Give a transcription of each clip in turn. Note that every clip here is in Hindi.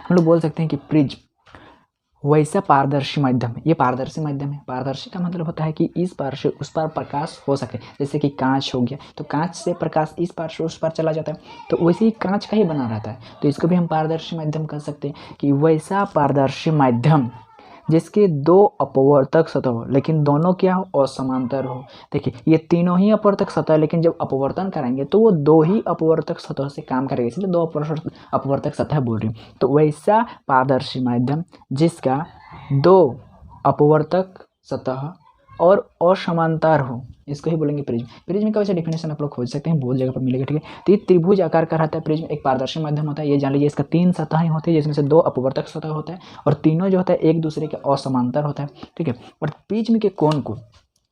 हम लोग बोल सकते हैं कि प्रिज्म वैसा पारदर्शी माध्यम है। ये पारदर्शी माध्यम है। पारदर्शी का मतलब होता है कि इस पार से उस पार प्रकाश हो सके। जैसे कि कांच हो गया, तो कांच से प्रकाश इस पार से उस पार चला जाता है, तो वैसे ही कांच का ही बना रहता है, तो इसको भी हम पारदर्शी माध्यम कह सकते हैं कि वैसा पारदर्शी माध्यम जिसके दो अपवर्तक सतह हो लेकिन दोनों क्या हो, असमांतर हो। देखिए ये तीनों ही अपवर्तक सतह है, लेकिन जब अपवर्तन कराएंगे तो वो दो ही अपवर्तक सतह से काम करेगा, इसलिए दो अपवर्तक सतह बोल रही हूँ। तो वैसा पारदर्शी माध्यम जिसका दो अपवर्तक सतह और असमांतर हो, इसको ही बोलेंगे प्रिज्म। प्रिज्म का वैसे डिफिनेशन आप लोग खोज सकते हैं, बहुत जगह पर मिलेगा, ठीक है। तो ये त्रिभुज आकार का रहता है प्रिज्म, एक पारदर्शी माध्यम होता है। ये जान लीजिए इसका 3 सतहें होती है, जिसमें से 2 अपवर्तक सतह होता है और तीनों जो होता है एक दूसरे के असमांतर होता है, ठीक है। और प्रिज्म के कोण को,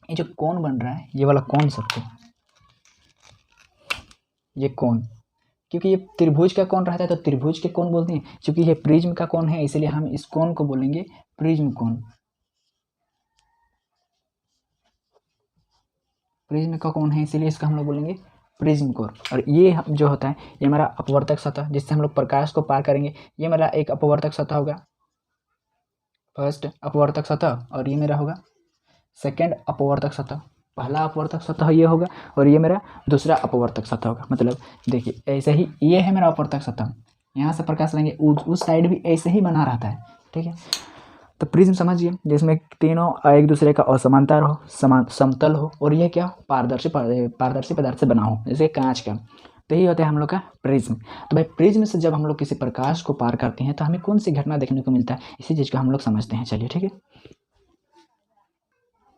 ये जो कोण बन रहा है ये वाला कोण सबको, ये कोण, क्योंकि ये त्रिभुज का कोण रहता है तो त्रिभुज के कोण बोलते हैं। क्योंकि ये प्रिज्म का कोण है इसलिए हम इस कोण को बोलेंगे प्रिज्म कोण। प्रिज्म का कोण है इसीलिए इसका हम लोग बोलेंगे प्रिज्म कोण। और ये जो होता है ये हमारा अपवर्तक सतह, जिससे हम लोग प्रकाश को पार करेंगे। ये मेरा एक अपवर्तक सतह होगा, फर्स्ट अपवर्तक सतह, और ये मेरा होगा सेकेंड अपवर्तक सतह। पहला अपवर्तक सतह ये होगा और ये मेरा दूसरा अपवर्तक सतह होगा। मतलब देखिए ऐसे ही ये है मेरा अपवर्तक सतह, यहाँ से प्रकाश लेंगे उस साइड भी ऐसे ही बना रहता है, ठीक है। तो प्रिज्म समझिए जिसमें तीनों एक दूसरे का असमांतर हो, समतल हो, और ये क्या पारदर्शी पदार्थ से बना हो, जैसे कांच का। तो यही होता है हम लोग का प्रिज्म। तो भाई प्रिज्म से जब हम लोग किसी प्रकाश को पार करते हैं तो हमें कौन सी घटना देखने को मिलता है, इसी चीज़ को हम लोग समझते हैं। चलिए ठीक है,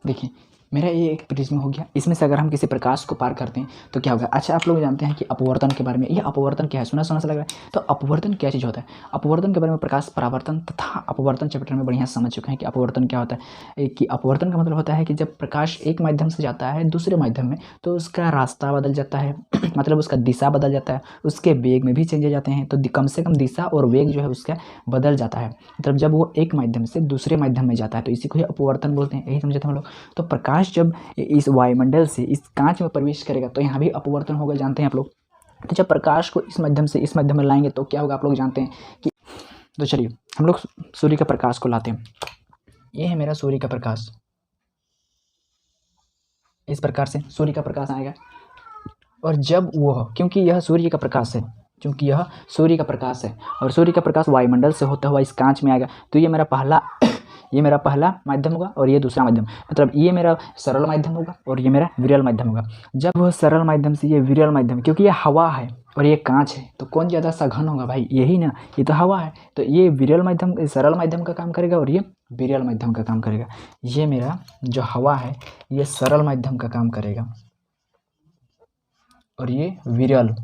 देखिए मेरा ये एक प्रिज्म हो गया, इसमें से अगर हम किसी प्रकाश को पार करते हैं तो क्या होगा। अच्छा आप लोग जानते हैं कि अपवर्तन के बारे में, ये अपवर्तन क्या है, सुना सुना सा लग रहा है। तो अपवर्तन क्या चीज़ होता है, अपवर्तन के बारे में प्रकाश परावर्तन तथा अपवर्तन चैप्टर में बढ़िया समझ चुके हैं कि अपवर्तन क्या होता है। कि अपवर्तन का मतलब होता है कि जब प्रकाश एक माध्यम से जाता है दूसरे माध्यम में तो उसका रास्ता बदल जाता है मतलब उसका दिशा बदल जाता है, उसके वेग में भी चेंज हो जाते हैं। तो कम से कम दिशा और वेग जो है उसका बदल जाता है, मतलब जब वो एक माध्यम से दूसरे माध्यम में जाता है, तो इसी को ही अपवर्तन बोलते हैं। यही समझे थे हम लोग। तो प्रकाश जब इस वायुमंडल से इस कांच में प्रवेश करेगा तो यहाँ भी अपवर्तन होगा, जानते हैं आप लोग। तो जब प्रकाश को इस माध्यम से इस माध्यम में लाएंगे तो क्या होगा, आप लोग जानते हैं कि, तो चलिए हम लोग सूर्य का प्रकाश को लाते हैं। ये है मेरा सूर्य का प्रकाश, इस प्रकार से सूर्य का प्रकाश आएगा। और जब वह, क्योंकि यह सूर्य का प्रकाश है, क्योंकि यह सूर्य का प्रकाश है और सूर्य का प्रकाश वायुमंडल से होता हुआ इस कांच में आएगा, तो ये मेरा पहला माध्यम होगा और ये दूसरा माध्यम, मतलब ये मेरा सरल माध्यम होगा और ये मेरा विरल माध्यम होगा। जब वह सरल माध्यम से ये विरल माध्यम, क्योंकि ये हवा है और ये कांच है, तो कौन ज़्यादा सघन होगा भाई, यही ना, ये तो हवा है। तो ये विरल माध्यम सरल माध्यम का काम करेगा और ये विरल माध्यम का काम करेगा। ये मेरा जो हवा है ये सरल माध्यम का काम करेगा और ये विरल।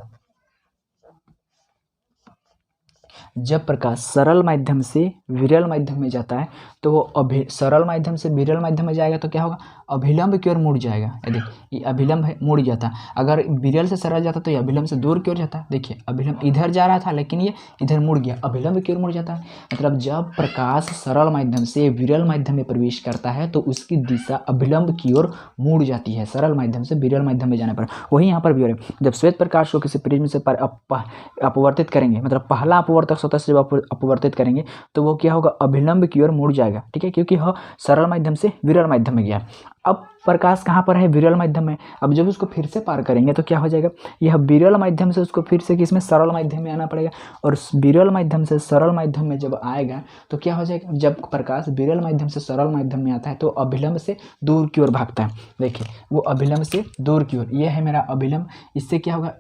जब प्रकाश सरल माध्यम से विरल माध्यम में जाता है तो वो सरल माध्यम से विरल माध्यम में जाएगा तो क्या होगा, अभिलंब की ओर मुड़ जाएगा। देखिए ये अभिलंब है, मुड़ जाता। अगर विरल से सरल जाता तो ये अभिलंब से दूर की ओर जाता। देखिए अभिलंब इधर जा रहा था लेकिन ये इधर मुड़ गया, अभिलंब की ओर मुड़ जाता है। मतलब जब प्रकाश सरल माध्यम से विरल माध्यम में प्रवेश करता है तो उसकी दिशा अभिलंब की ओर मुड़ जाती है, सरल माध्यम से विरल माध्यम में जाने पर। वही यहाँ पर भी हो रहा है, जब श्वेत प्रकाश को किसी प्रिज्म से अपवर्तित करेंगे, मतलब पहला अपवर्तक सतह से जब अपवर्तित करेंगे तो वो क्या होगा, अभिलंब की ओर मुड़ जाएगा, ठीक है, क्योंकि यह सरल माध्यम से विरल माध्यम में गया। अब प्रकाश कहाँ पर है, विरल माध्यम में। अब जब उसको फिर से पार करेंगे तो क्या हो जाएगा, यह विरल माध्यम से उसको फिर से किसमें, सरल माध्यम में आना पड़ेगा। और विरल माध्यम से सरल माध्यम में जब आएगा तो क्या हो जाएगा, जब प्रकाश विरल माध्यम से सरल माध्यम में आता है तो अभिलंब से दूर की ओर भागता है। देखिए वो अभिलंब से दूर की ओर, ये है मेरा अभिलंब। इससे क्या होगा,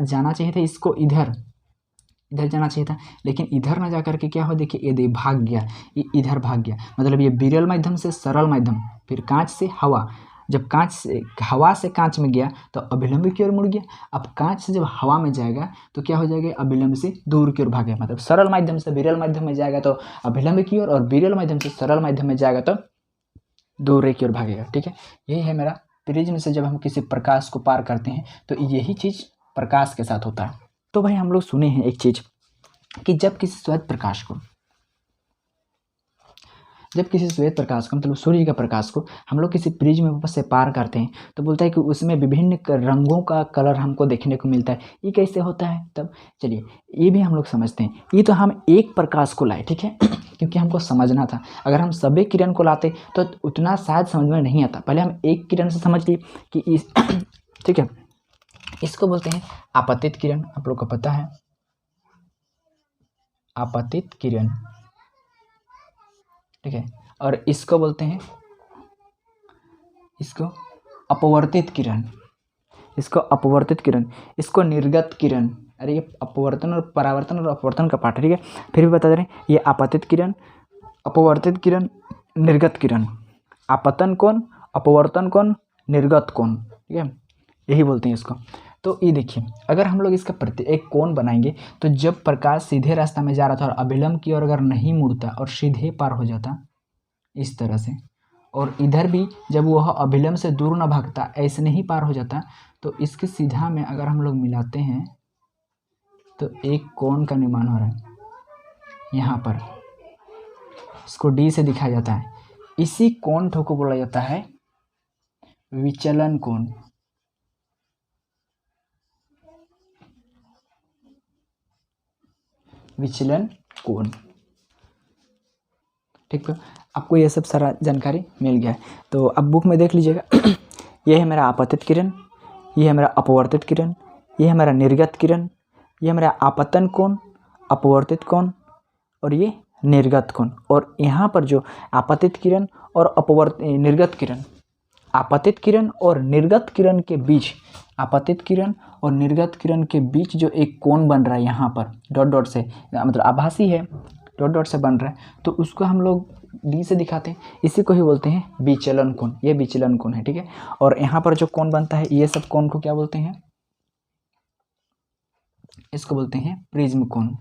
जाना चाहिए था इसको इधर जाना चाहिए था, लेकिन इधर ना जाकर के क्या हो, देखिए ये भाग गया, ये इधर भाग गया। मतलब ये विरल माध्यम से सरल माध्यम, फिर कांच से हवा, जब कांच से हवा से कांच में गया तो अभिलंब की ओर मुड़ गया। अब कांच से जब हवा में जाएगा तो क्या हो जाएगा, अभिलंब से दूर की ओर भागेगा। मतलब सरल माध्यम से विरल माध्यम में जाएगा तो अभिलंब की ओर, और विरल माध्यम से सरल माध्यम में जाएगा तो दूर की ओर भागेगा, ठीक है। यही है मेरा प्रिज्म से जब हम किसी प्रकाश को पार करते हैं तो यही चीज़ प्रकाश के साथ होता है। तो भाई हम लोग सुने हैं एक चीज़ कि जब किसी श्वेत प्रकाश को जब किसी श्वेत प्रकाश को मतलब सूर्य का प्रकाश को हम लोग किसी प्रिज्म से पार करते हैं तो बोलता है कि उसमें विभिन्न रंगों का कलर हमको देखने को मिलता है। ये कैसे होता है? तब चलिए ये भी हम लोग समझते हैं। ये तो हम एक प्रकाश को लाए, ठीक है, क्योंकि हमको समझना था। अगर हम सभी किरण को लाते तो उतना शायद समझ में नहीं आता। पहले हम एक किरण से समझ लिए कि इस ठीक है, इसको बोलते हैं आपतित किरण, आप लोग को पता है आपतित किरण, ठीक है। और इसको बोलते हैं, इसको अपवर्तित किरण, इसको अपवर्तित किरण, इसको निर्गत किरण। अरे ये अपवर्तन और परावर्तन और अपवर्तन का पाठ है, ठीक है। फिर भी बता दे रहे हैं, ये आपतित किरण, अपवर्तित किरण, निर्गत किरण। आपतन कोण, अपवर्तन कोण, निर्गत कोण, ठीक है, यही बोलते हैं इसको। तो ये देखिए, अगर हम लोग इसका प्रति एक कोण बनाएंगे तो जब प्रकाश सीधे रास्ता में जा रहा था और अभिलंब की ओर अगर नहीं मुड़ता और सीधे पार हो जाता इस तरह से, और इधर भी जब वह अभिलंब से दूर न भागता, ऐसे नहीं पार हो जाता, तो इसके सीधा में अगर हम लोग मिलाते हैं तो एक कोण का निर्माण हो रहा है यहाँ पर। इसको डी से दिखाया जाता है। इसी कोण को बोला जाता है विचलन कोण। विचलन कोण, ठीक है। आपको ये सब सारा जानकारी मिल गया है, तो अब बुक में देख लीजिएगा। ये है मेरा आपतित किरण, ये है मेरा अपवर्तित किरण, ये है मेरा निर्गत किरण, ये है मेरा आपतन कोण, अपवर्तित कोण, और ये निर्गत कोण। और यहाँ पर जो आपतित किरण और निर्गत किरण, आपतित किरण और निर्गत किरण के बीच, आपतित किरण और निर्गत किरण के बीच जो एक कोण बन रहा है यहाँ पर डॉट डॉट से, मतलब आभासी है, डॉट डॉट से बन रहा है, तो उसको हम लोग डी से दिखाते हैं। इसी को ही बोलते हैं विचलन कोण। ये विचलन कोण है, ठीक है। और यहाँ पर जो कोण बनता है, ये सब कोण को क्या बोलते हैं? इसको बोलते हैं प्रिज्म कोण।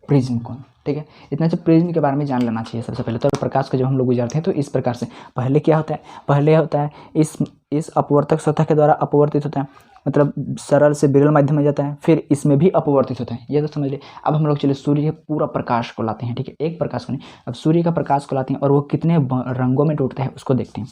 प्रिज्म कोण, ठीक है। इतना से प्रिज्म के बारे में जान लेना चाहिए सबसे पहले। तो प्रकाश को जब हम लोग गुजारते हैं तो इस प्रकार से पहले क्या होता है, पहले होता है इस अपवर्तक सतह के द्वारा अपवर्तित होता है, मतलब सरल से विरल माध्यम में जाता है, फिर इसमें भी अपवर्तित होता है। ये तो समझ लिए। अब हम लोग चलिए सूर्य के पूरा प्रकाश को लाते हैं, ठीक है, एक प्रकाश को नहीं। अब सूर्य का प्रकाश को लाते हैं और वो कितने रंगों में टूटता है उसको देखते हैं,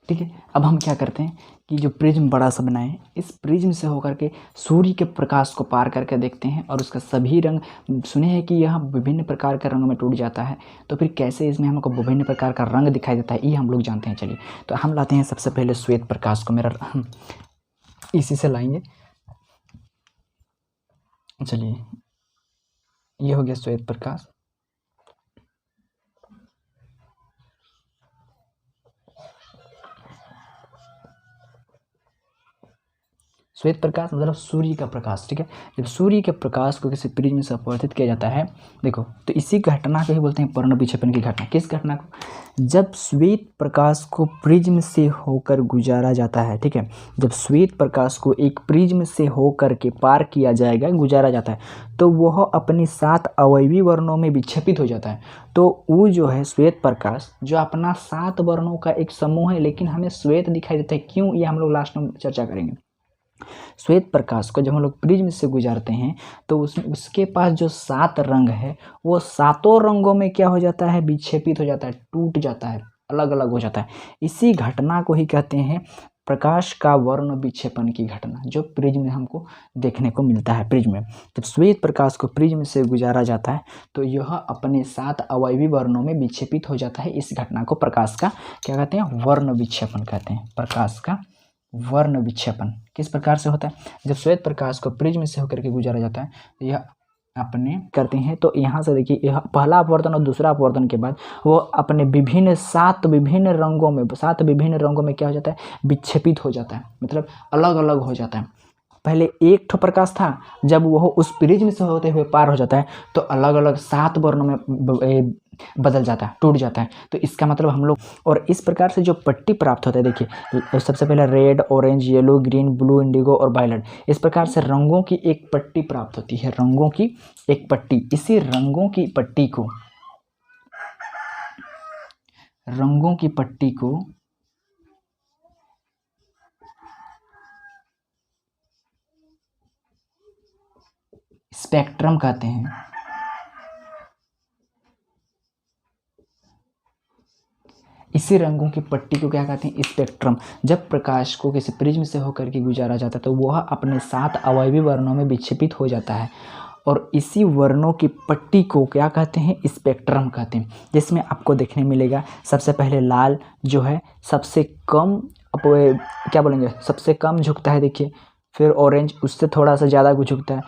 ठीक है। अब हम क्या करते हैं कि जो प्रिज्म बड़ा सा बनाए, इस प्रिज्म से होकर के सूर्य के प्रकाश को पार करके देखते हैं और उसका सभी रंग, सुने हैं कि यह विभिन्न प्रकार के रंगों में टूट जाता है, तो फिर कैसे इसमें हमको विभिन्न प्रकार का रंग दिखाई देता है, ये हम लोग जानते हैं। चलिए, तो हम लाते हैं सबसे पहले श्वेत प्रकाश को, मेरा इसी से लाएंगे। चलिए, ये हो गया श्वेत प्रकाश। श्वेत प्रकाश मतलब सूर्य का प्रकाश, ठीक है। जब सूर्य के प्रकाश को किसी प्रिज्म से अपवर्तित किया जाता है, देखो, तो इसी घटना को ही बोलते हैं पर्ण विक्षेपण की घटना। किस घटना को? जब श्वेत प्रकाश को प्रिज्म से होकर गुजारा जाता है, ठीक है, जब श्वेत प्रकाश को एक प्रिज्म से होकर के पार किया जाएगा, गुजारा जाता है, तो वह अपनी 7 अवयवी वर्णों में विक्षेपित हो जाता है। तो वो जो है श्वेत प्रकाश, जो अपना 7 वर्णों का एक समूह है, लेकिन हमें श्वेत दिखाई देता है। क्यों? ये हम लोग लास्ट में चर्चा करेंगे। श्वेत प्रकाश को जब हम लोग प्रिज्म से गुजारते हैं तो उसके पास जो 7 रंग है, वो सातों रंगों में क्या हो जाता है? विक्षेपित हो जाता है, टूट जाता है, अलग अलग हो जाता है। इसी घटना को ही कहते हैं प्रकाश का वर्ण विक्षेपण की घटना, जो प्रिज्म में हमको देखने को मिलता है। प्रिज्म में जब श्वेत प्रकाश को प्रिज्म से गुजारा जाता है तो यह अपने 7 अवयवी वर्णों में विक्षेपित हो जाता है। इस घटना को प्रकाश का क्या कहते हैं? वर्ण विक्षेपण कहते हैं। प्रकाश का वर्ण विक्षेपण किस प्रकार से होता है? जब श्वेत प्रकाश को प्रिज्म से होकर के गुजारा जाता है, यह अपने करते हैं, तो यहाँ से देखिए, यह पहला अपवर्तन और दूसरा अपवर्तन के बाद वो अपने विभिन्न 7 विभिन्न रंगों में क्या हो जाता है? विक्षेपित हो जाता है, मतलब अलग अलग हो जाता है। पहले एक ठो प्रकाश था, जब वह उस प्रिज्म से होते हुए पार हो जाता है तो अलग अलग 7 वर्णों में बदल जाता है, टूट जाता है। तो इसका मतलब हम लोग, और इस प्रकार से जो पट्टी प्राप्त होता है, देखिए, सबसे पहले red, orange, yellow, green, blue, Indigo और वायलेट, इस प्रकार से रंगों की एक पट्टी प्राप्त होती है, रंगों की एक पट्टी। इसी रंगों की पट्टी को स्पेक्ट्रम कहते हैं। इसी रंगों की पट्टी को क्या कहते हैं? स्पेक्ट्रम। जब प्रकाश को किसी प्रिज्म से होकर के गुजारा जाता है तो वह अपने 7 अवयवी वर्णों में विक्षेपित हो जाता है और इसी वर्णों की पट्टी को क्या कहते हैं? स्पेक्ट्रम कहते हैं। जिसमें आपको देखने मिलेगा सबसे पहले लाल जो है सबसे कम, क्या बोलेंगे, सबसे कम झुकता है, देखिए। फिर ऑरेंज उससे थोड़ा सा ज़्यादा झुकता है,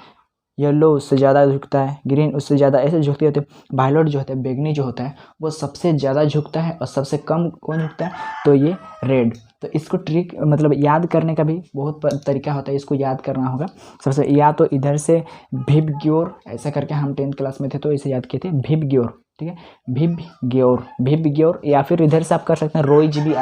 येलो उससे ज़्यादा झुकता है, ग्रीन उससे ज़्यादा, ऐसे झुकते होते। वायलेट जो होता है, बैगनी जो होता है, वो सबसे ज़्यादा झुकता है और सबसे कम कौन झुकता है? तो ये रेड। तो इसको ट्रिक मतलब याद करने का भी बहुत तरीका होता है, इसको याद करना होगा। सबसे या तो इधर से भिबग्योर ऐसा करके, हम 10th क्लास में थे तो इसे याद किए थे, भिबग्योर, ठीक है, भिबग्योर। या फिर इधर से आप कर सकते हैं रोय जीबी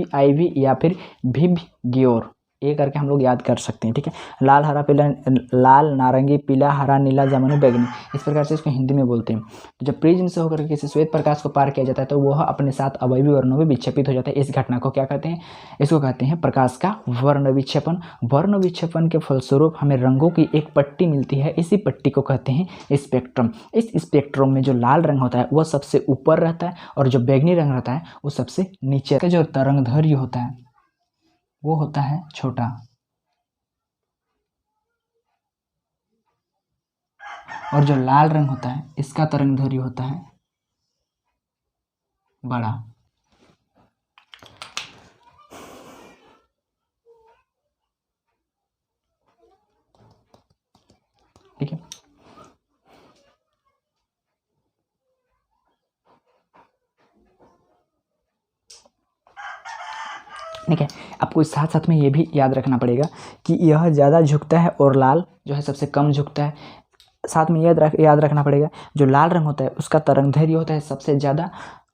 आई भी या फिर भिबग्योर, ये करके हम लोग याद कर सकते हैं, ठीक है। लाल हरा पीला, लाल नारंगी पीला हरा नीला जामुनी बैगनी, इस प्रकार से इसको हिंदी में बोलते हैं। तो जब प्रिज्म से होकर किसी श्वेत प्रकाश को पार किया जाता है तो वह अपने 7 अवयवी वर्णों में विक्षेपित हो जाता है। इस घटना को क्या कहते हैं? इसको कहते हैं प्रकाश का वर्ण विक्षेपण। वर्ण विक्षेपण के फलस्वरूप हमें रंगों की एक पट्टी मिलती है, इसी पट्टी को कहते हैं स्पेक्ट्रम। इस स्पेक्ट्रम में जो लाल रंग होता है वह सबसे ऊपर रहता है और जो बैगनी रंग रहता है वो सबसे नीचे। जो तरंगदैर्घ्य होता है वो होता है छोटा और जो लाल रंग होता है इसका तरंगदैर्घ्य होता है बड़ा। ठीक है, ठीक है। आपको इस साथ साथ में ये भी याद रखना पड़ेगा कि यह ज़्यादा झुकता है और लाल जो है सबसे कम झुकता है। साथ में याद रखना पड़ेगा जो लाल रंग होता है उसका तरंगदैर्घ्य होता है सबसे ज़्यादा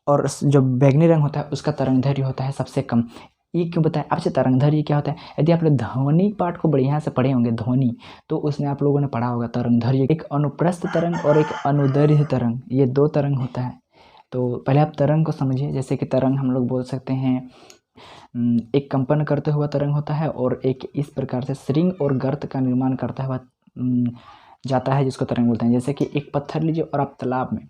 और जो बैगनी रंग होता है उसका तरंगदैर्घ्य होता है सबसे कम। ये क्यों बताएं आपसे? तरंगदैर्घ्य क्या होता है? यदि आप लोग ध्वनि पाठ को बढ़िया से पढ़े होंगे, ध्वनि, तो उसमें आप लोगों ने पढ़ा होगा तरंगदैर्घ्य, एक अनुप्रस्थ तरंग और एक अनुदैर्घ्य तरंग, ये 2 तरंग होता है। तो पहले आप तरंग को समझिए। जैसे कि तरंग हम लोग बोल सकते हैं एक कंपन करते हुआ तरंग होता है और एक इस प्रकार से श्रृंग और गर्त का निर्माण करता हुआ जाता है, जिसको तरंग बोलते हैं। जैसे कि एक पत्थर लीजिए और आप तालाब में,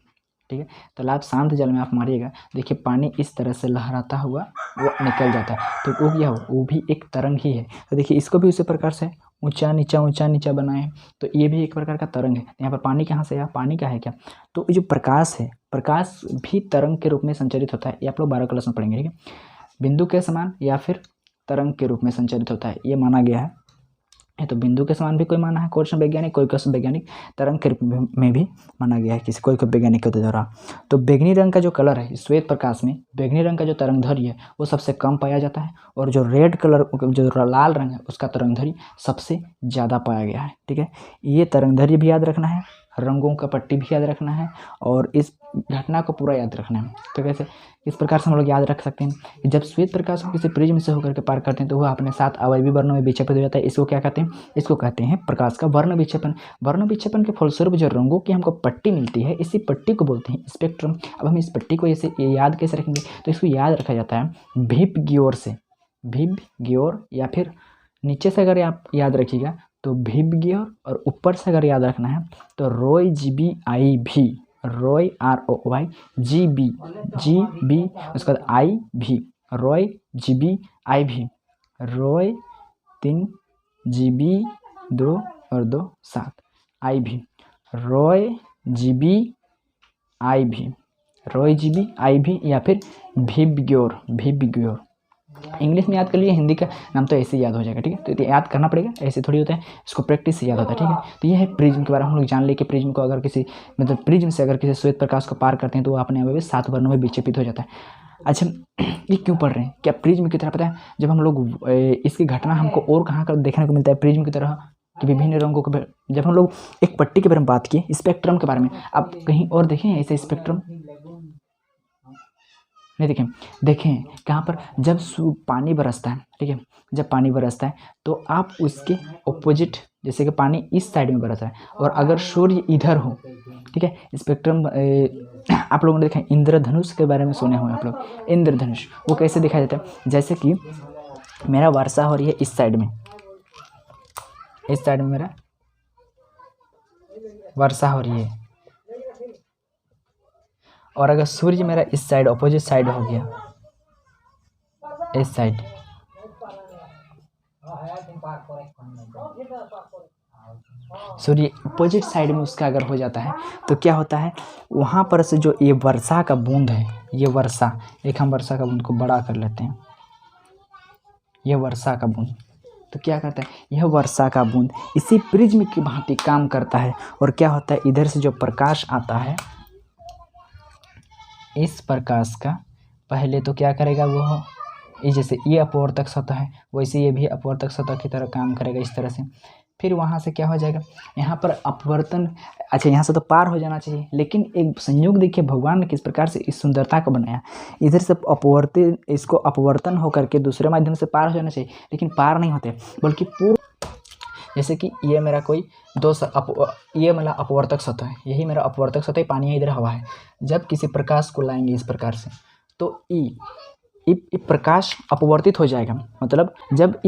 ठीक है, तालाब शांत जल में आप मारिएगा, देखिए पानी इस तरह से लहराता हुआ वो निकल जाता है, तो वो क्या हो? वो भी एक तरंग ही है। तो देखिए इसको भी उसी प्रकार से ऊंचा नीचा बनाए, तो ये भी एक प्रकार का तरंग है। यहाँ पर पानी कहाँ से आया? पानी का है क्या? तो जो प्रकाश है, प्रकाश भी तरंग के रूप में संचरित होता है। ये आप लोग 12 क्लास में पढ़ेंगे, ठीक है। बिंदु के समान या फिर तरंग के रूप में संचरित होता है, ये माना गया है। तो बिंदु के समान भी कोई माना है कृष्ण वैज्ञानिक, कोई कृष्ण वैज्ञानिक तरंग के रूप में भी माना गया है किसी कोई वैज्ञानिक के द्वारा। तो बैगनी रंग का जो कलर है श्वेत प्रकाश में, बैगनी रंग का जो तरंगदैर्घ्य है वो सबसे कम पाया जाता है और जो रेड कलर जो लाल रंग है उसका तरंगदैर्घ्य सबसे ज़्यादा पाया गया है, ठीक है। ये तरंगदैर्घ्य भी याद रखना है, रंगों का पट्टी भी याद रखना है और इस घटना को पूरा याद रखना है। तो कैसे? इस प्रकार से हम लोग याद रख सकते हैं कि जब श्वेत प्रकाश को किसी प्रिज्म से होकर के पार करते हैं तो वह अपने 7 अवयवी वर्णों में विक्षेपित हो जाता है। इसको क्या कहते हैं? इसको कहते हैं प्रकाश का वर्ण विक्षेपण। वर्ण विक्षेपण के फलस्वरूप जो रंगों की हमको पट्टी मिलती है, इसी पट्टी को बोलते हैं स्पेक्ट्रम। अब हम इस पट्टी को ऐसे याद कैसे रखेंगे? तो इसको याद रखा जाता है भिबग्योर से, भिबग्योर, या फिर नीचे से अगर आप याद रखिएगा तो भिबग्योर और ऊपर से अगर याद रखना है तो रोय जीबी आई भी, रोय ROY GB, उसके बाद आई भी, रोय GB आई भी, रोय 3 GB 2 और 2 7 आई भी, रोय GB आई भी, रोय GB आई भी या फिर भिबग्योर। इंग्लिश में याद कर लिए, हिंदी का नाम तो ऐसे ही याद हो जाएगा, ठीक है। तो याद करना पड़ेगा, ऐसे थोड़ी होता है, इसको प्रैक्टिस से याद होता है, ठीक है। तो ये है प्रिज्म के बारे में हम लोग जान ले कि प्रिज्म को अगर किसी मतलब प्रिज्म से अगर किसी श्वेत प्रकाश को पार करते हैं तो वो अपने आप में 7 वर्णों में विक्षेपित हो जाता है। अच्छा, ये क्यों पढ़ रहे हैं? क्या प्रिज्म की तरह पता है जब हम लोग इसकी घटना हमको और कहाँ कर देखने को मिलता है प्रिज्म की तरह कि विभिन्न रंगों को, जब हम लोग एक पट्टी के बारे में बात किए, स्पेक्ट्रम के बारे में, आप कहीं और देखें ऐसे स्पेक्ट्रम नहीं देखें कहाँ पर? जब पानी बरसता है, ठीक है, जब पानी बरसता है तो आप उसके ऑपोजिट, जैसे कि पानी इस साइड में बरस रहा है और अगर सूर्य इधर हो, ठीक है, स्पेक्ट्रम आप लोगों ने देखा इंद्रधनुष के बारे में सुने होंगे आप लोग। इंद्रधनुष वो कैसे दिखाया जाता है? जैसे कि मेरा वर्षा हो रही है इस साइड में, इस साइड में मेरा वर्षा हो रही है, और अगर सूर्य मेरा इस साइड अपोजिट साइड हो गया, इस साइड, सूर्य अपोजिट साइड में उसका अगर हो जाता है तो क्या होता है, वहाँ पर से जो ये वर्षा का बूंद है, ये वर्षा, एक हम वर्षा का बूंद को बड़ा कर लेते हैं, ये वर्षा का बूंद, तो क्या करता है, यह वर्षा का बूंद इसी प्रिज्म की भांति काम करता है। और क्या होता है, इधर से जो प्रकाश आता है, इस प्रकाश का पहले तो क्या करेगा, वो ये जैसे ये अपवर्तक सतह है वैसे ये भी अपवर्तक सतह की तरह काम करेगा इस तरह से। फिर वहाँ से क्या हो जाएगा, यहाँ पर अपवर्तन, अच्छा यहाँ से तो पार हो जाना चाहिए, लेकिन एक संयोग देखिए भगवान ने किस प्रकार से इस सुंदरता को बनाया। इधर से अपवर्तित, इसको अपवर्तन होकर के दूसरे माध्यम से पार हो जाना चाहिए, लेकिन पार नहीं होते, बल्कि पूर्ण, जैसे कि ये मेरा कोई ये मेरा अपवर्तक सतह है, यही मेरा अपवर्तक सतह, पानी है, इधर हवा है। जब किसी प्रकाश को लाएंगे इस प्रकार से तो प्रकाश अपवर्तित हो जाएगा, मतलब जब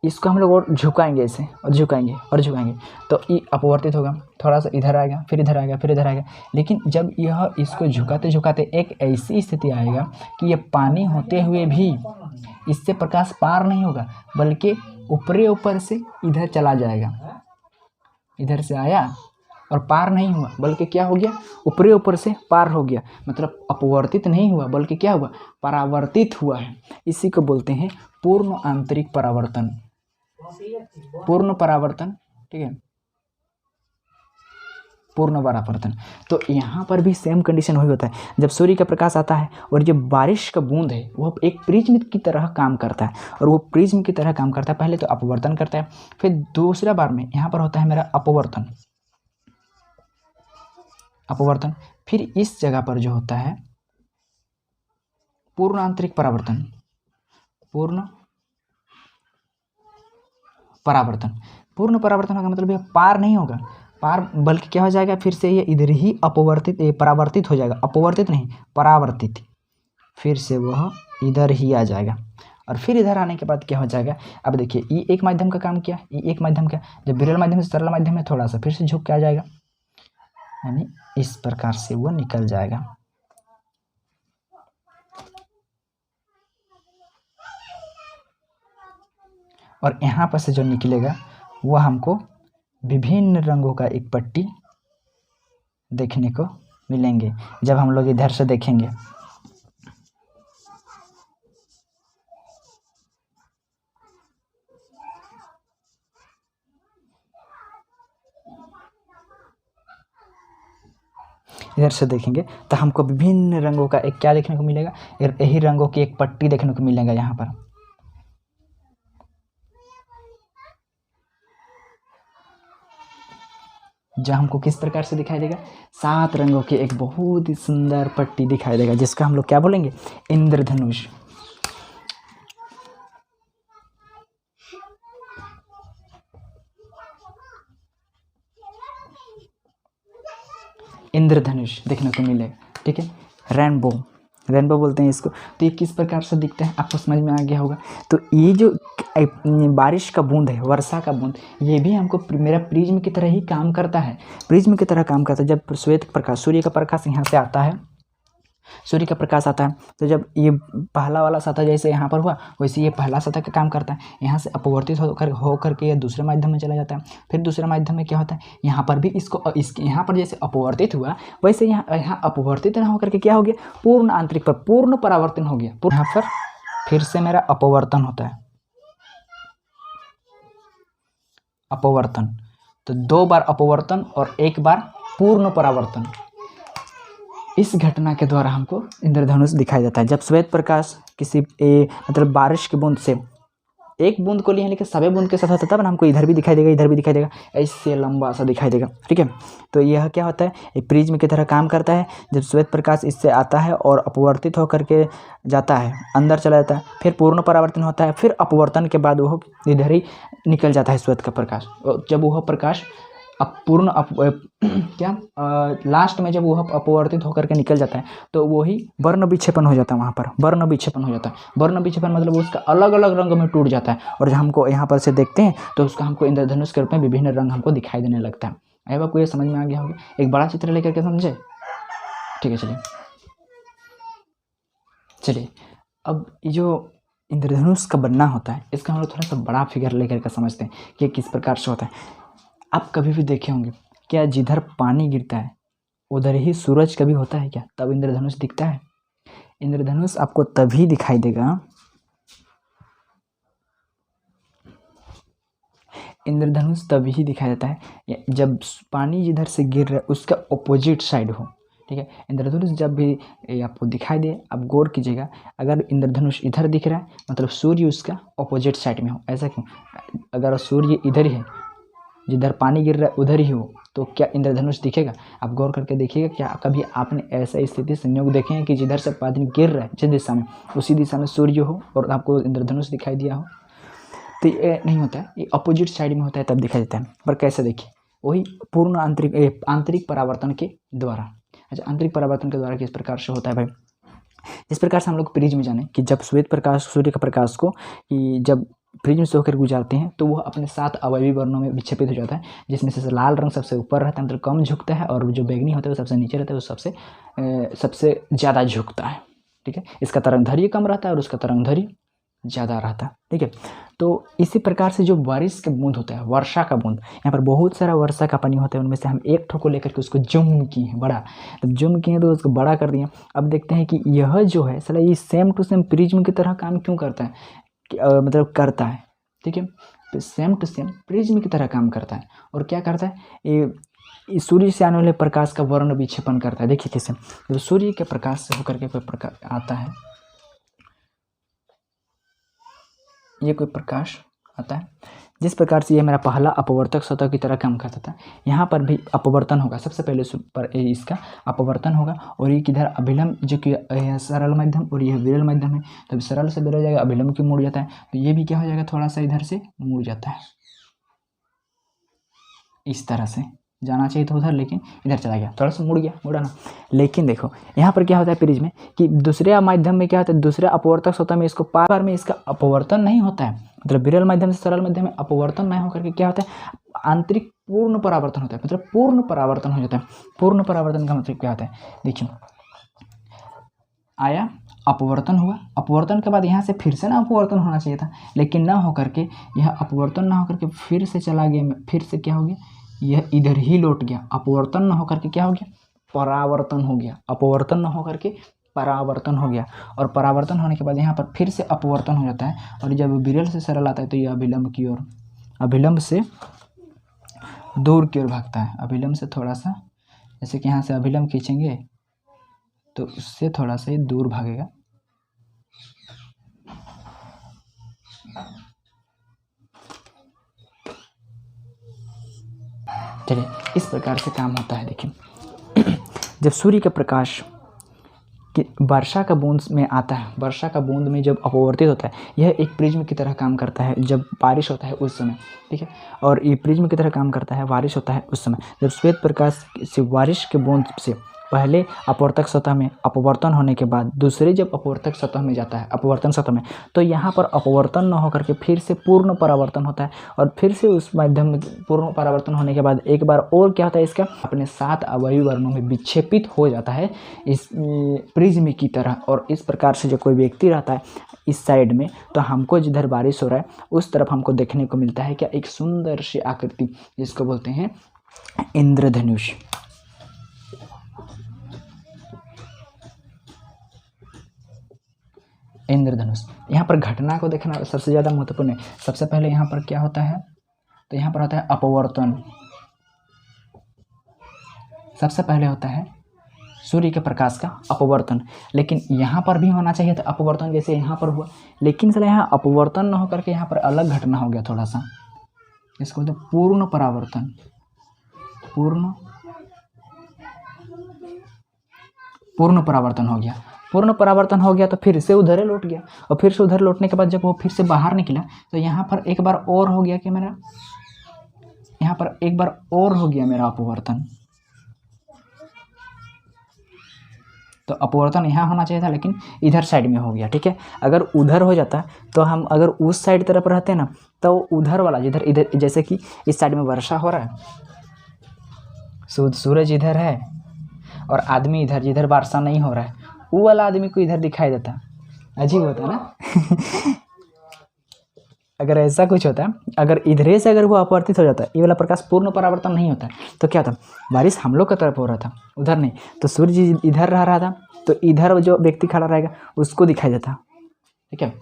इसको हम लोग और झुकाएंगे ऐसे, और झुकाएंगे और झुकाएंगे तो ये अपवर्तित होगा, थोड़ा सा इधर आएगा, फिर इधर आएगा, फिर इधर आएगा। लेकिन जब यह इसको झुकाते झुकाते एक ऐसी स्थिति आएगा कि ये पानी होते हुए भी इससे प्रकाश पार नहीं होगा, बल्कि ऊपर से इधर चला जाएगा, इधर से आया और पार नहीं हुआ, बल्कि क्या हो गया, ऊपर से पार हो गया, मतलब अपवर्तित नहीं हुआ, बल्कि क्या हुआ, परावर्तित हुआ है। इसी को बोलते हैं पूर्ण आंतरिक परावर्तन, पूर्ण परावर्तन, ठीक है, पूर्ण परावर्तन। तो यहाँ पर भी सेम कंडीशन वही होता है, जब सूर्य का प्रकाश आता है और जब बारिश का बूंद है वह एक प्रिज्म की तरह काम करता है, और वो प्रिज्म की तरह काम करता है, पहले तो अपवर्तन करता है, फिर दूसरा बार में यहाँ पर होता है मेरा अपवर्तन, अपवर्तन, फिर इस जगह पर जो होता है पूर्ण आंतरिक परावर्तन, पूर्ण परावर्तन। पूर्ण परावर्तन होगा मतलब यह पार नहीं होगा, पार, बल्कि क्या हो जाएगा, फिर से ये इधर ही अपवर्तित, परावर्तित हो जाएगा, अपवर्तित नहीं परावर्तित, फिर से वह इधर ही आ जाएगा। और फिर इधर आने के बाद क्या हो जाएगा, अब देखिए ये एक माध्यम का काम किया, ये एक माध्यम का, जब विरल माध्यम से सरल माध्यम में थोड़ा सा फिर से झुक के आ जाएगा, यानी इस प्रकार से वो निकल जाएगा। और यहाँ पर से जो निकलेगा वो हमको विभिन्न रंगों का एक पट्टी देखने को मिलेंगे जब हम लोग इधर से देखेंगे। इधर से देखेंगे तो हमको विभिन्न रंगों का एक क्या देखने को मिलेगा, यही रंगों की एक पट्टी देखने को मिलेगा यहाँ पर। जो हमको किस प्रकार से दिखाई देगा, 7 रंगों की एक बहुत ही सुंदर पट्टी दिखाई देगा, जिसका हम लोग क्या बोलेंगे, इंद्रधनुष। इंद्रधनुष देखने को मिलेगा, ठीक है, रेनबो, रेनबो बोलते हैं इसको। तो ये किस प्रकार से दिखता है आपको समझ में आ गया होगा। तो ये जो बारिश का बूंद है, वर्षा का बूंद, ये भी हमको मेरा प्रिज्म की तरह ही काम करता है, प्रिज्म की तरह काम करता है। जब श्वेत प्रकाश, सूर्य का प्रकाश यहाँ से आता है, सूर्य का प्रकाश आता है, तो जब ये पहला वाला सतह जैसे यहाँ पर हुआ, वैसे ये पहला सतह का काम करता है, यहाँ से अपवर्तित होकर के ये दूसरे माध्यम में चला जाता है। फिर दूसरे माध्यम में क्या होता है, यहाँ पर भी इसके यहाँ पर जैसे अपवर्तित हुआ, वैसे यहाँ अपवर्तित ना होकर के क्या हो गया, पूर्ण आंतरिक पर पूर्ण परावर्तन हो गया। यहाँ पर फिर से मेरा अपवर्तन होता है, अपवर्तन, तो 2 बार अपवर्तन और 1 बार पूर्ण परावर्तन। इस घटना के द्वारा हमको इंद्रधनुष दिखाई देता है। जब श्वेत प्रकाश किसी मतलब बारिश की बूंद से एक बूंद को लिए, लेकिन सभी बूंद के साथ होता है, तब हमको इधर भी दिखाई देगा, इधर भी दिखाई देगा, ऐसे लंबा सा दिखाई देगा, ठीक है। तो यह क्या होता है, एक प्रिज्म की तरह काम करता है। जब श्वेत प्रकाश इससे आता है और अपवर्तित होकर के जाता है, अंदर चला जाता है, फिर पूर्ण परावर्तन होता है, फिर अपवर्तन के बाद वह इधर ही निकल जाता है श्वेत का प्रकाश। जब वह प्रकाश क्या लास्ट में जब वो अपवर्तित होकर के निकल जाता है तो वही वर्ण विक्षेपण हो जाता है। वहाँ पर वर्ण विक्षेपण हो जाता है। वर्ण विक्षेपण मतलब उसका अलग अलग रंग में टूट जाता है और जब हमको यहाँ पर से देखते हैं तो उसका हमको इंद्रधनुष के रूप में विभिन्न रंग हमको दिखाई देने लगता है। अब आपको ये समझ में आ गया होगा। एक बड़ा चित्र लेकर के समझे? ठीक है, चलिए अब ये जो इंद्रधनुष का बनना होता है इसका हम लोग थोड़ा सा बड़ा फिगर लेकर के समझते हैं कि किस प्रकार से होता है। आप कभी भी देखे होंगे क्या जिधर पानी गिरता है उधर ही सूरज कभी होता है क्या? तब इंद्रधनुष दिखता है। इंद्रधनुष आपको तभी दिखाई देगा, इंद्रधनुष तभी दिखाई देता है जब पानी जिधर से गिर रहा है उसका ऑपोजिट साइड हो। ठीक है, इंद्रधनुष जब भी आपको दिखाई दे आप गौर कीजिएगा, अगर इंद्रधनुष इधर दिख रहा है मतलब सूर्य उसका ऑपोजिट साइड में हो। ऐसा क्यों? अगर सूर्य इधर ही है, जिधर पानी गिर रहा है उधर ही हो, तो क्या इंद्रधनुष दिखेगा? आप गौर करके देखिएगा, क्या कभी आपने ऐसा स्थिति संयोग देखे हैं कि जिधर से पानी गिर रहा है जिस दिशा में उसी दिशा में सूर्य हो और आपको इंद्रधनुष दिखाई दिया हो? तो ये नहीं होता है, ये अपोजिट साइड में होता है तब दिखाई देता है। पर कैसे देखिए? वही पूर्ण आंतरिक परावर्तन के द्वारा। अच्छा, आंतरिक परावर्तन के द्वारा किस प्रकार से होता है भाई? इस प्रकार से हम लोग प्रिज्म जाने कि जब श्वेत प्रकाश सूर्य का प्रकाश को कि जब प्रिज्म से होकर गुजारते हैं तो वह अपने 7 अवयवी वर्णों में विक्षेपित हो जाता है, जिसमें से लाल रंग सबसे ऊपर रहता है, मतलब कम झुकता है, और जो बैंगनी होता है वो सबसे नीचे रहता है, वो सबसे ज़्यादा झुकता है। ठीक है, इसका तरंगधैर्य कम रहता है और उसका तरंगधैर्य ज़्यादा रहता है। ठीक है, तो इसी प्रकार से जो बारिश का बूंद होता है, वर्षा का बूंद, यहाँ पर बहुत सारा वर्षा का पानी होता है, उनमें से हम एक ठो को लेकर के उसको जूम किए हैं बड़ा, तब जूम किए तो उसको बड़ा कर दिए। अब देखते हैं कि यह जो है साला ये सेम टू सेम प्रिज्म की तरह काम क्यों करता है, मतलब करता है। ठीक है, तो सेम टू सेम प्रिज्म की तरह काम करता है। और क्या करता है? ये सूर्य से आने वाले प्रकाश का वर्ण विक्षेपण करता है। देखिए कैसे, जब सूर्य के प्रकाश से होकर के कोई प्रकाश आता है, ये कोई प्रकाश आता है, जिस प्रकार से ये मेरा पहला अपवर्तक सतह की तरह काम करता था, यहाँ पर भी अपवर्तन होगा। सबसे पहले पर इसका अपवर्तन होगा और ये किधर अभिलंब, जो कि सरल माध्यम और यह विरल माध्यम है, तब सरल से विरल जाएगा, अभिलंब की मुड़ जाता है, तो ये भी क्या हो जाएगा, थोड़ा सा इधर से मुड़ जाता है। इस तरह से जाना चाहिए था उधर, लेकिन इधर चला गया, थोड़ा सा मुड़ा ना। लेकिन देखो यहाँ पर क्या होता है प्रिज्म में कि दूसरे माध्यम में क्या होता है, दूसरे अपवर्तक सतह में इसको पार में इसका अपवर्तन नहीं होता है, मतलब विरल माध्यम से सरल माध्यम में अपवर्तन नहीं होकर के क्या होता है, आंतरिक पूर्ण परावर्तन होता है, मतलब पूर्ण परावर्तन हो जाता है। पूर्ण परावर्तन का मतलब क्या होता है? देखिए, आया, अपवर्तन हुआ, अपवर्तन के बाद यहाँ से फिर से ना अपवर्तन होना चाहिए था, लेकिन ना होकर के यह अपवर्तन ना होकर के फिर से चला गया, फिर से क्या हो गया, यह इधर ही लौट गया। अपवर्तन न होकर के क्या हो गया, परावर्तन हो गया। अपवर्तन न होकर के परावर्तन हो गया, और परावर्तन होने के बाद यहाँ पर फिर से अपवर्तन हो जाता है, और जब विरल से सरल आता है तो यह अभिलंब की ओर, अभिलंब से दूर की ओर भागता है। अभिलंब से थोड़ा सा, जैसे कि यहाँ से अभिलंब खींचेंगे तो उससे थोड़ा सा ही दूर भागेगा। चलिए, इस प्रकार से काम होता है। देखिए, जब सूर्य का प्रकाश कि वर्षा का बूंद में आता है, वर्षा का बूंद में जब अपवर्तित होता है, यह एक प्रिज्म की तरह काम करता है जब बारिश होता है उस समय। ठीक है, और ये प्रिज्म की तरह काम करता है बारिश होता है उस समय, जब श्वेत प्रकाश से बारिश के बूंद से पहले अपवर्तक सतह में अपवर्तन होने के बाद दूसरे जब अपवर्तक सतह में जाता है, अपवर्तन सतह में, तो यहाँ पर अपवर्तन न होकर के फिर से पूर्ण परावर्तन होता है, और फिर से उस माध्यम में पूर्ण परावर्तन होने के बाद एक बार और क्या होता है, इसका अपने 7 अवयवी वर्णों में विक्षेपित हो जाता है इस प्रिज्म की तरह। और इस प्रकार से जो कोई व्यक्ति रहता है इस साइड में, तो हमको जिधर बारिश हो रहा है उस तरफ हमको देखने को मिलता है क्या, एक सुंदर सी आकृति, जिसको बोलते हैं इंद्रधनुष। इंद्रधनुष, यहाँ पर घटना को देखना सबसे ज़्यादा महत्वपूर्ण है। सबसे पहले यहाँ पर क्या होता है, तो यहाँ पर होता है अपवर्तन। सबसे पहले होता है सूर्य के प्रकाश का अपवर्तन, लेकिन यहाँ पर भी होना चाहिए था अपवर्तन, जैसे यहाँ पर हुआ, लेकिन सर यहाँ अपवर्तन न होकर के यहाँ पर अलग घटना हो गया थोड़ा सा, इसको बोलते हैं पूर्ण परावर्तन। पूर्ण परावर्तन हो गया। पूर्ण परावर्तन हो गया तो फिर से उधर लौट गया, और फिर से उधर लौटने के बाद जब वो फिर से बाहर निकला तो यहाँ पर एक बार और हो गया कि मेरा यहाँ पर एक बार और हो गया मेरा अपवर्तन, तो अपवर्तन यहाँ होना चाहिए था लेकिन इधर साइड में हो गया। ठीक है, अगर उधर हो जाता तो हम अगर उस साइड तरफ रहते ना तो उधर वाला जिधर इधर, जैसे कि इस साइड में वर्षा हो रहा है, सूरज इधर है और आदमी इधर, जिधर वर्षा नहीं हो रहा है वो वाला आदमी को इधर दिखाई देता, अजीब होता ना। अगर ऐसा कुछ होता है, अगर इधरे से अगर वो अपवर्तित हो जाता है, ये वाला प्रकाश पूर्ण परावर्तन नहीं होता है, तो क्या था, बारिश हम लोग की तरफ हो रहा था, उधर नहीं, तो सूर्य इधर रह रहा था, तो इधर जो व्यक्ति खड़ा रहेगा उसको दिखाई देता। ठीक है,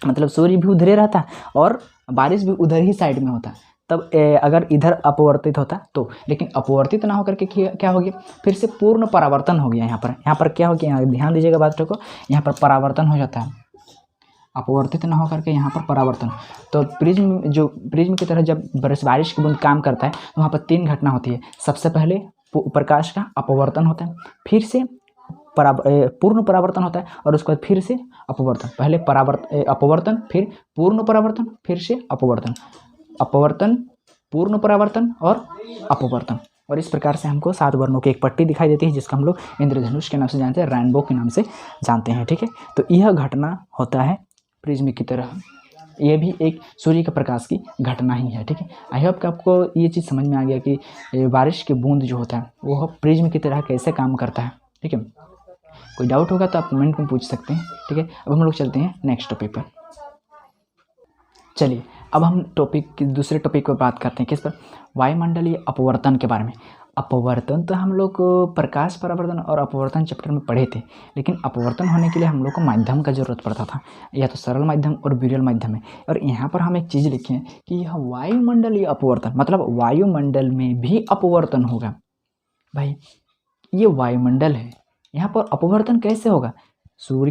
मतलब सूर्य भी उधरे रहता और बारिश भी उधर ही साइड में होता। तब अगर इधर अपवर्तित होता तो, लेकिन अपवर्तित ना होकर के क्या हो गया, फिर से पूर्ण परावर्तन हो गया। यहाँ पर क्या हो गया, ध्यान दीजिएगा बात को, यहाँ पर परावर्तन हो जाता है, अपवर्तित ना होकर के यहाँ पर परावर्तन। तो प्रिज्म की तरह जब बारिश की बूंद काम करता है तो वहाँ पर 3 घटना होती है। सबसे पहले प्रकाश का अपवर्तन होता है, फिर से पूर्ण परावर्तन होता है और उसके बाद फिर से अपवर्तन। पहले अपवर्तन, फिर पूर्ण परावर्तन, फिर से अपवर्तन, पूर्ण परावर्तन और अपवर्तन। और इस प्रकार से हमको 7 वर्णों की एक पट्टी दिखाई देती है जिसको हम लोग इंद्रधनुष के नाम से जानते हैं, रेनबो के नाम से जानते हैं। ठीक है, तो यह घटना होता है प्रिज्म की तरह, ये भी एक सूर्य के प्रकाश की घटना ही है। ठीक है, आई होप कि आपको ये चीज़ समझ में आ गया कि बारिश की बूंद जो होता है वो प्रिज्म की तरह कैसे काम करता है। ठीक है, कोई डाउट होगा तो आप कमेंट में पूछ सकते हैं। ठीक है, अब हम लोग चलते हैं नेक्स्ट टॉपिक पर। चलिए अब हम दूसरे टॉपिक पर बात करते हैं, किस पर, वायुमंडलीय अपवर्तन के बारे में। अपवर्तन तो हम लोग प्रकाश परावर्तन और अपवर्तन चैप्टर में पढ़े थे, लेकिन अपवर्तन होने के लिए हम लोग को माध्यम का जरूरत पड़ता था, या तो सरल माध्यम और विरल माध्यम है। और यहाँ पर हम एक चीज़ लिखे हैं कि यह वायुमंडलीय अपवर्तन, मतलब वायुमंडल में भी अपवर्तन होगा। भाई ये वायुमंडल है, यहाँ पर अपवर्तन कैसे होगा, सूर्य